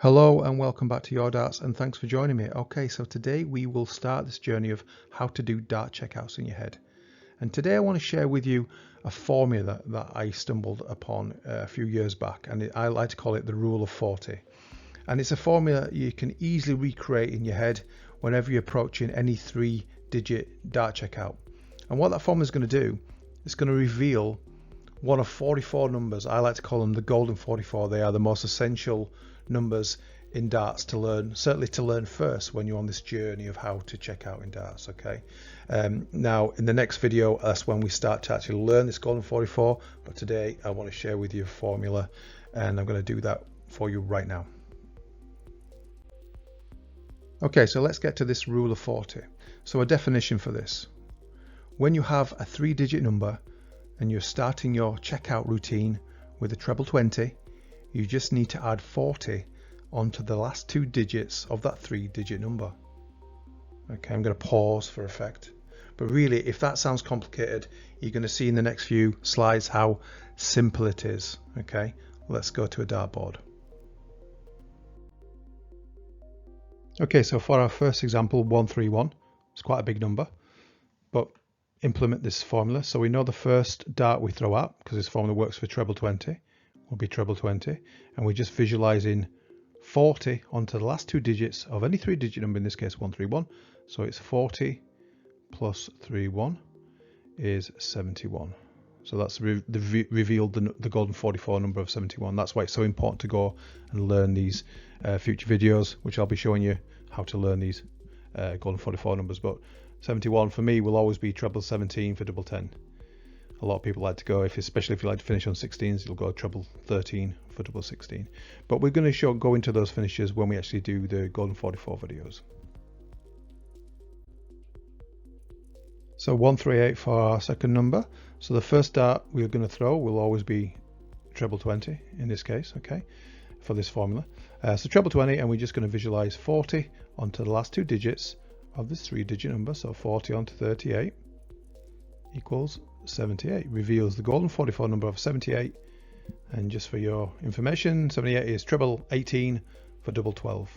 Hello and welcome back to Your Darts, and thanks for joining me. Okay, so today we will start this journey of how to do dart checkouts in your head. And today I want to share with you a formula that I stumbled upon a few years back, and I like to call it the rule of 40. And it's a formula you can easily recreate in your head whenever you're approaching any 3-digit dart checkout. And what that formula is going to do, it's going to reveal one of 44 numbers. I like to call them the golden 44. They are the most essential numbers in darts to learn, certainly to learn first when you're on this journey of how to check out in darts. Okay, now in the next video, that's when we start to actually learn this golden 44, but today I want to share with you a formula, and I'm going to do that for you right now. Okay, so let's get to this rule of 40. So a definition for this: when you have a 3-digit number and you're starting your checkout routine with a treble 20, you just need to add 40 onto the last 2 digits of that 3-digit number. Okay, I'm going to pause for effect. But really, if that sounds complicated, you're going to see in the next few slides how simple it is. Okay, let's go to a dartboard. Okay, so for our first example, 131, it's quite a big number, but implement this formula. So we know the first dart we throw out, because this formula works for treble 20, will be treble 20, and we're just visualizing 40 onto the last 2 digits of any 3-digit number, in this case 131. So it's 40 plus 31 is 71. So that's revealed the golden 44 number of 71. That's why it's so important to go and learn these future videos, which I'll be showing you how to learn these golden 44 numbers. But 71 for me will always be treble 17 for double 10. A lot of people like to go, especially if you like to finish on 16s, you'll go treble 13 for double 16. But we're going to go into those finishes when we actually do the golden 44 videos. So 138 for our second number. So the first dart we're going to throw will always be treble 20 in this case, okay, for this formula. So treble 20, and we're just going to visualize 40 onto the last 2 digits of this 3-digit number. So 40 onto 38 equals 78, reveals the golden 44 number of 78. And just for your information, 78 is treble 18 for double 12.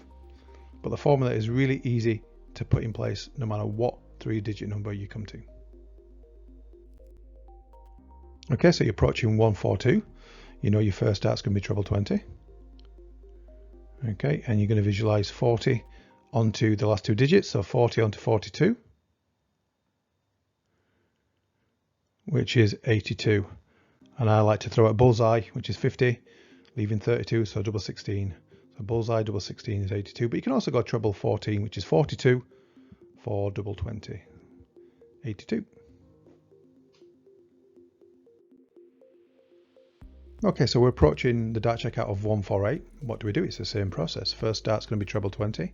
But the formula is really easy to put in place no matter what 3-digit number you come to. Okay, so you're approaching 142. You know your first dart's going to be treble 20. Okay, and you're going to visualize 40 onto the last 2 digits, so 40 onto 42, which is 82. And I like to throw a bullseye, which is 50, leaving 32, so double 16. So bullseye double 16 is 82, but you can also go treble 14, which is 42 for double 20, 82. Okay, so we're approaching the dart checkout of 148. What do we do? It's the same process. First dart's going to be treble 20,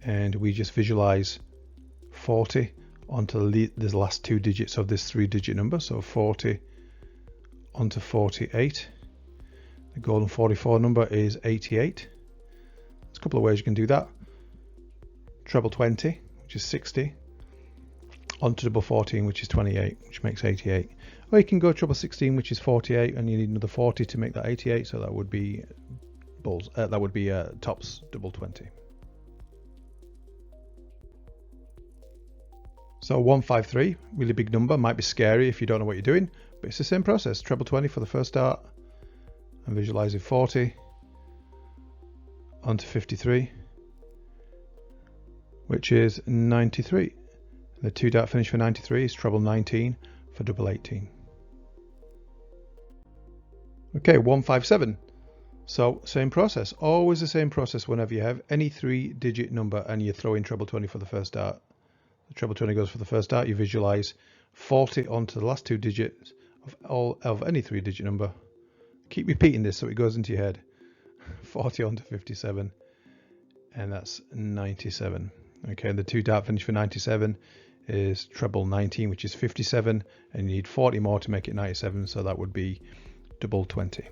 and we just visualize 40 onto the last 2 digits of this 3-digit number. So 40 onto 48. The golden 44 number is 88. There's a couple of ways you can do that. Treble 20, which is 60, onto double 14, which is 28, which makes 88. Or you can go treble 16, which is 48, and you need another 40 to make that 88. So that would be tops double 20. So 153, really big number, might be scary if you don't know what you're doing, but it's the same process. Treble 20 for the first dart, and visualizing 40 onto 53, which is 93. The 2 dart finish for 93 is treble 19 for double 18. Okay, 157. So same process, always the same process whenever you have any 3-digit number and you throw in treble 20 for the first dart. The treble 20 goes for the first dart, you visualize 40 onto the last 2 digits of any 3-digit number. Keep repeating this so it goes into your head. 40 onto 57, and that's 97. Okay, the 2 dart finish for 97 is treble 19, which is 57, and you need 40 more to make it 97, so that would be double 20.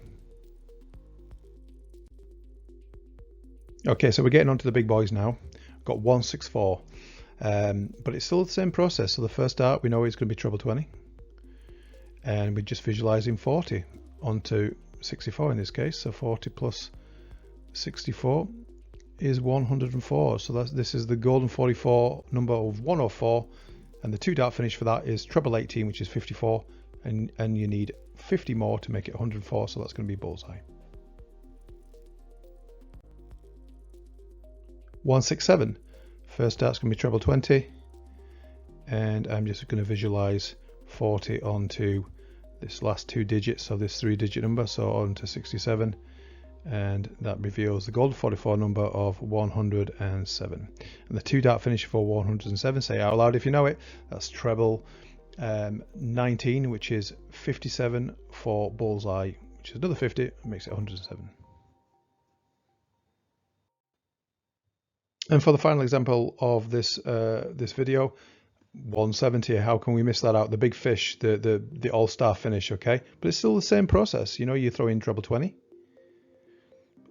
Okay, so we're getting on to the big boys now. Got 164, but it's still the same process. So the first dart, we know it's going to be treble 20, and we're just visualizing 40 onto 64 in this case, so 40 plus 64 is 104. So this is the golden 44 number of 104, and the 2-dart finish for that is treble 18, which is 54, and you need 50 more to make it 104, so that's going to be bullseye. 167, first dart's going to be treble 20, and I'm just going to visualize 40 onto this last 2 digits of this 3-digit number, so onto 67, and that reveals the golden 44 number of 107. And the 2-dart finish for 107, say out loud if you know it, that's treble 19, which is 57 for bullseye, which is another 50, makes it 107. And for the final example of this this video, 170, how can we miss that out? The big fish, the all-star finish, okay? But it's still the same process. You know, you throw in treble 20,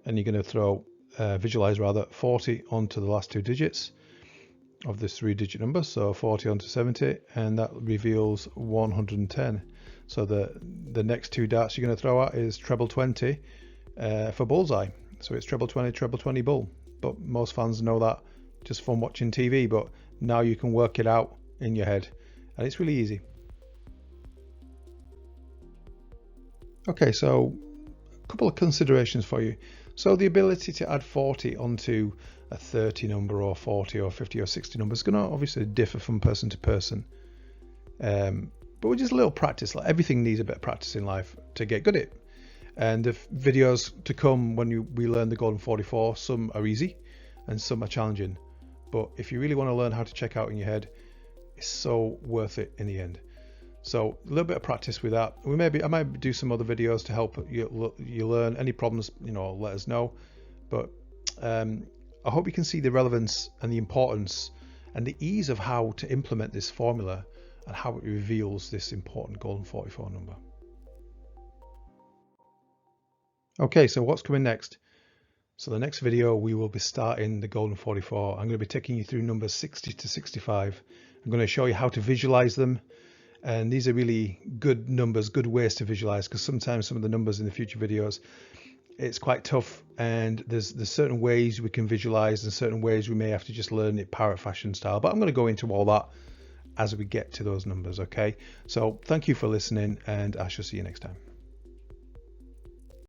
and you're going to throw, visualize rather, 40 onto the last 2 digits of this 3-digit number, so 40 onto 70, and that reveals 110. So the next 2 darts you're going to throw out is treble 20 for bullseye. So it's treble 20 bull. But most fans know that just from watching TV, but now you can work it out in your head, and it's really easy. Okay, so a couple of considerations for you. So the ability to add 40 onto a 30 number, or 40 or 50 or 60 number is going to obviously differ from person to person. But with just a little practice, like everything needs a bit of practice in life to get good at it. And the videos to come when we learn the golden 44, some are easy and some are challenging. But if you really want to learn how to check out in your head, it's so worth it in the end. So a little bit of practice with that. I might do some other videos to help you learn. Any problems, let us know. But I hope you can see the relevance and the importance and the ease of how to implement this formula and how it reveals this important golden 44 number. Okay, so what's coming next? So the next video we will be starting the golden 44. I'm going to be taking you through numbers 60 to 65. I'm going to show you how to visualize them. And these are really good numbers, good ways to visualize, because sometimes some of the numbers in the future videos, it's quite tough, and there's certain ways we can visualize and certain ways we may have to just learn it parrot fashion style. But I'm going to go into all that as we get to those numbers, okay? So thank you for listening, and I shall see you next time.